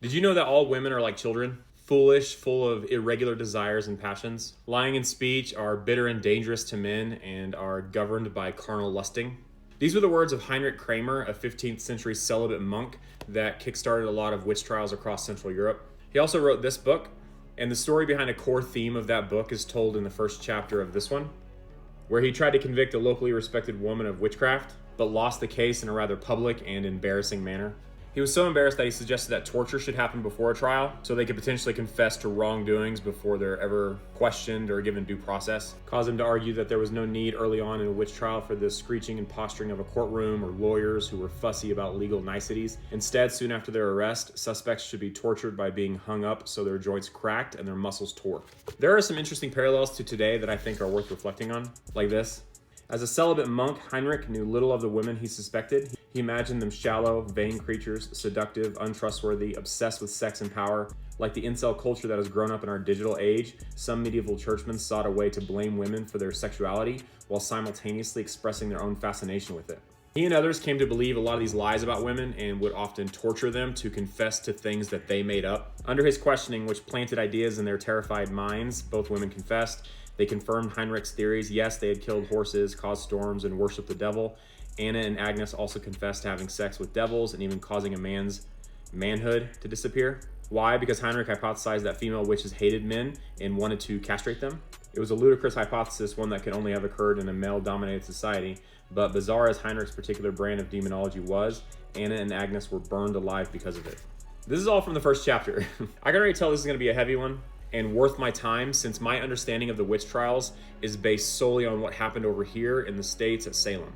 Did you know that all women are like children? Foolish, full of irregular desires and passions. Lying in speech, are bitter and dangerous to men, and are governed by carnal lusting. These were the words of Heinrich Kramer, a 15th century celibate monk that kickstarted a lot of witch trials across Central Europe. He also wrote this book, and the story behind a core theme of that book is told in the first chapter of this one, where he tried to convict a locally respected woman of witchcraft, but lost the case in a rather public and embarrassing manner. He was so embarrassed that he suggested that torture should happen before a trial so they could potentially confess to wrongdoings before they're ever questioned or given due process. Caused him to argue that there was no need early on in a witch trial for the screeching and posturing of a courtroom or lawyers who were fussy about legal niceties. Instead, soon after their arrest, suspects should be tortured by being hung up so their joints cracked and their muscles tore. There are some interesting parallels to today that I think are worth reflecting on, like this. As a celibate monk, Heinrich knew little of the women he suspected. He imagined them shallow, vain creatures, seductive, untrustworthy, obsessed with sex and power. Like the incel culture that has grown up in our digital age, some medieval churchmen sought a way to blame women for their sexuality while simultaneously expressing their own fascination with it. He and others came to believe a lot of these lies about women and would often torture them to confess to things that they made up. Under his questioning, which planted ideas in their terrified minds, both women confessed. They confirmed Heinrich's theories. Yes, they had killed horses, caused storms, and worshipped the devil. Anna and Agnes also confessed to having sex with devils and even causing a man's manhood to disappear. Why? Because Heinrich hypothesized that female witches hated men and wanted to castrate them. It was a ludicrous hypothesis, one that could only have occurred in a male-dominated society, but bizarre as Heinrich's particular brand of demonology was, Anna and Agnes were burned alive because of it. This is all from the first chapter. I can already tell this is going to be a heavy one and worth my time, since my understanding of the witch trials is based solely on what happened over here in the States at Salem.